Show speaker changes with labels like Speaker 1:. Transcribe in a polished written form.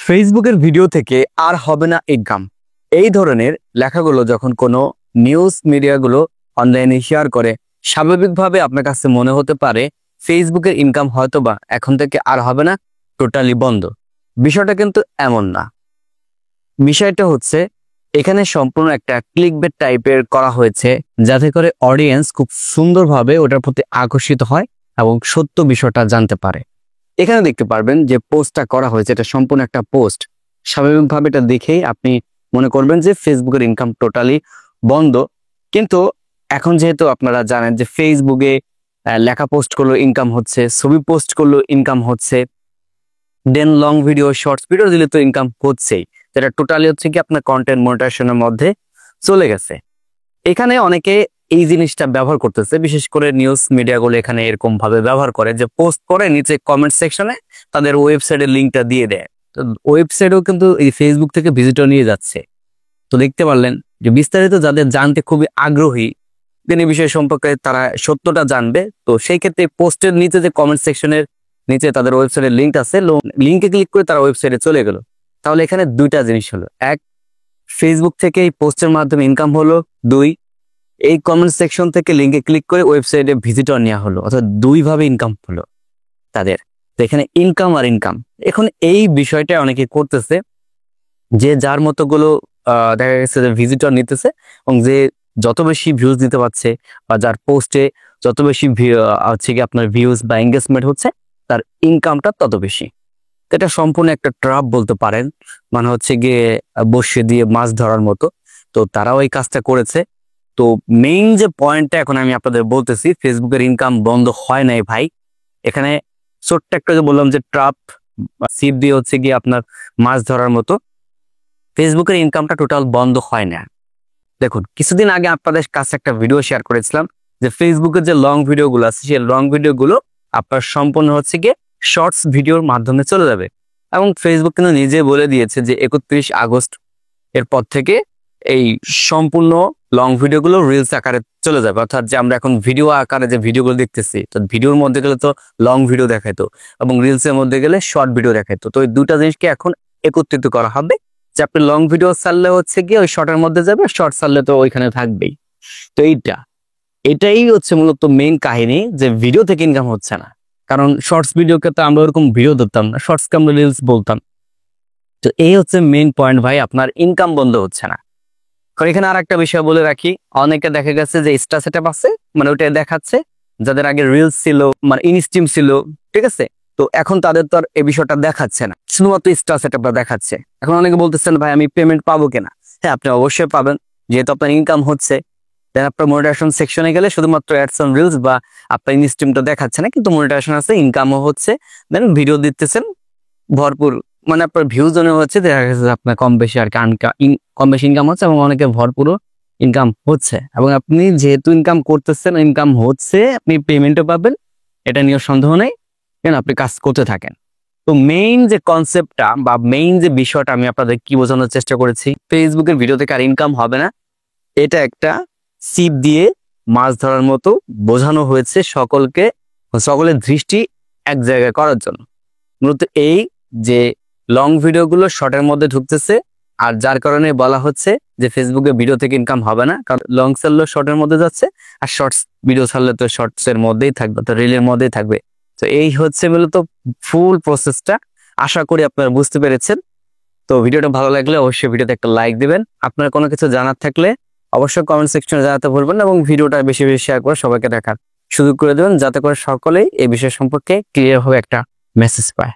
Speaker 1: ফেসবুকের ভিডিও থেকে আর হবে না ইনকাম, এই ধরনের লেখাগুলো যখন কোনো নিউজ মিডিয়াগুলো অনলাইনে শেয়ার করে, স্বাভাবিকভাবে আপনার কাছে মনে হতে পারে ফেসবুকের ইনকাম হয়তোবা এখন থেকে আর হবে না, টোটালি বন্ধ। বিষয়টা কিন্তু এমন না। বিষয়টা হচ্ছে এখানে সম্পূর্ণ একটা ক্লিকবেট টাইপের করা হয়েছে, যাতে করে অডিয়েন্স খুব সুন্দরভাবে ওটার প্রতি আকর্ষিত হয় এবং সত্য বিষয়টা জানতে পারে। এখানে দেখতে পারবেন যে পোস্টটা করা হয়েছে, এটা সম্পূর্ণ একটা পোস্ট। স্বাভাবিকভাবে এটা দেখেই আপনি মনে করবেন যে ফেসবুকের ইনকাম টোটালি বন্ধ। কিন্তু এখন যেহেতু আপনারা জানেন যে ফেসবুকে লেখা পোস্ট করলেও ইনকাম হচ্ছে, ছবি পোস্ট করলেও ইনকাম হচ্ছে, দেন লং ভিডিও, শর্টস ভিডিও দিলে তো ইনকাম হচ্ছেই। যেটা টোটালি হচ্ছে কি আপনার কন্টেন্ট মনিটাইজেশনের মধ্যে চলে গেছে। এখানে অনেকে এই জিনিসটা ব্যবহার করতেছে, বিশেষ করে নিউজ মিডিয়াগুলো এখানে এরকম ভাবে ব্যবহার করে যে পোস্ট করে নিচে কমেন্ট সেকশনে তাদের ওয়েবসাইটের লিঙ্কটা দিয়ে দেয়। তো ওয়েবসাইটেও কিন্তু এই ফেসবুক থেকে ভিজিটর নিয়ে যাচ্ছে। তো দেখতে পারলেন যে বিস্তারিত যাদের জানতে খুবই আগ্রহী, তিনি বিষয় সম্পর্কে তারা সত্যটা জানবে। তো সেই ক্ষেত্রে পোস্টের নিচে যে কমেন্ট সেকশনের নিচে তাদের ওয়েবসাইটের লিঙ্ক আছে, লিঙ্কে ক্লিক করে তারা ওয়েবসাইটে চলে গেল। তাহলে এখানে দুইটা জিনিস হলো, এক, ফেসবুক থেকে এই পোস্টের মাধ্যমে ইনকাম হলো, দুই, এই কমেন্ট সেকশন থেকে লিঙ্কে ক্লিক করে ওয়েবসাইটে ভিজিটর নেওয়া হলো, অর্থাৎ দুইভাবে ইনকাম হলো তাদের। তো এখানে ইনকাম আর ইনকাম, এখন এই বিষয়টা অনেকে করতেছে যে যার মতো গুলো দেখা গেছে যে ভিজিটর নিতেছে এবং যে যত বেশি ভিউজ দিতে পারছে বা যার পোস্টে যত বেশি হচ্ছে কি আপনার ভিউজ বা এঙ্গেজমেন্ট হচ্ছে, তার ইনকামটা তত বেশি। এটা সম্পূর্ণ একটা ট্র্যাপ বলতে পারেন, মানে হচ্ছে গিয়ে বসে দিয়ে মাছ ধরার মতো। তো তারাও এই কাজটা করেছে। তো মেইন যে পয়েন্টটা এখন আমি আপনাদের বলতেছি, ফেসবুকের ইনকাম বন্ধ হয় নাই ভাই। এখানে ছোট্ট একটা যে বললাম যে ট্র্যাপ, ছিপ দিয়ে হচ্ছে গিয়ে আপনার মাছ ধরার মতো, ফেসবুকের ইনকামটা টোটাল বন্ধ হয় না। দেখুন, কিছুদিন আগে আপনাদের কাছে একটা ভিডিও শেয়ার করেছিলাম যে ফেসবুকের যে লং ভিডিওগুলো আছে, সেই লং ভিডিওগুলো আপনার সম্পূর্ণ হচ্ছে গিয়ে শর্টস ভিডিওর মাধ্যমে চলে যাবে। এবং ফেসবুক কিন্তু নিজে বলে দিয়েছে যে 31 আগস্ট এর পর থেকে এই সম্পূর্ণ লং ভিডিওগুলো রিলস আকারে চলে যাবে। অর্থাৎ যে আমরা এখন ভিডিও আকারে যে ভিডিওগুলো দেখতেছি, তো ভিডিওর মধ্যে গেলে তো লং ভিডিও দেখাইতো এবং রিলসের মধ্যে গেলে শর্ট ভিডিও দেখাইতো। তো ওই দুটা জিনিসকে এখন একত্রিত করা হবে, যে আপনি লং ভিডিও ছাড়লে হচ্ছে গিয়ে ওই শর্টের মধ্যে যাবে, শর্ট ছাড়লে তো ওইখানে থাকবেই। তো এটাই হচ্ছে মূলত মেইন কাহিনী, যে ভিডিও থেকে ইনকাম হচ্ছে না। কারণ শর্টস ভিডিওকে তো আমরা ওরকম ভিডিও ধরতাম না, শর্টসকে আমরা রিলস বলতাম। তো এই হচ্ছে মেইন পয়েন্ট ভাই, আপনার ইনকাম বন্ধ হচ্ছে না। কারণ এখানে আর একটা বিষয় বলে রাখি, অনেকে দেখা গেছে যে স্টার সেটআপ আছে, মানে ওটা দেখাচ্ছে যাদের আগে রিলস ছিল, মানে ইনস্ট্রিম ছিল, ঠিক আছে। তো এখন তাদের তো আর এই বিষয়টা দেখাচ্ছে না, শুধুমাত্র স্টার সেটআপটা দেখাচ্ছে। এখন অনেকে বলতেছেন ভাই আমি পেমেন্ট পাবো কিনা? হ্যাঁ, আপনি অবশ্যই পাবেন, যেহেতু আপনার ইনকাম হচ্ছে। দেন আপনার মনিটাইজেশন সেকশনে গেলে শুধুমাত্র অ্যাডস অন রিলস বা আপনার ইনস্ট্রিমটা দেখাচ্ছে না, কিন্তু মনিটাইজেশন আছে, ইনকামও হচ্ছে, দেন ভিডিও দিতেছেন ভরপুর, মানে আপনার ভিউজ হচ্ছে, দেখা গেছে আপনার কম বেশি আর কি কম বেশি ইনকাম হচ্ছে এবং অনেকে ভরপুরও ইনকাম হচ্ছে। এবং আপনি যেহেতু ইনকাম করতেছেন, ইনকাম হচ্ছে, আপনি পেমেন্টও পাবেন, এটা নিয়ে সন্দেহ নেই। কেন, আপনি কাজ করতে থাকেন। তো মেইন যে কনসেপ্টটা বা মেইন যে বিষয়টা আমি আপনাদের কি বোঝানোর চেষ্টা করেছি, ফেসবুকের ভিডিও থেকে আর ইনকাম হবে না, এটা একটা ছিপ দিয়ে মাছ ধরার মতো বোঝানো হয়েছে সকলকে, সকলের দৃষ্টি এক জায়গায় করার জন্য। মূলত এই যে লং ভিডিওগুলো শর্টের মধ্যে ঢুকতেছে, আর যার কারণে বলা হচ্ছে যে ফেসবুকে ভিডিও থেকে ইনকাম হবে না, কারণ লং ছাড়লেও শর্টের মধ্যে যাচ্ছে, আর শর্টস ভিডিও ছাড়লে তো শর্টস এর মধ্যেই থাকবে, তো রিলের মধ্যেই থাকবে। তো এই হচ্ছে মূলত ফুল প্রসেসটা। আশা করি আপনারা বুঝতে পেরেছেন। তো ভিডিওটা ভালো লাগলে অবশ্যই ভিডিওতে একটা লাইক দিবেন। আপনার কোনো কিছু জানার থাকলে অবশ্যই কমেন্ট সেকশনে জানাতে ভুলবেন না, এবং ভিডিওটা বেশি বেশি শেয়ার করে সবাইকে দেখার সুযোগ করে দেবেন, যাতে করে সকলেই এই বিষয় সম্পর্কে ক্লিয়ার ভাবে একটা মেসেজ পায়।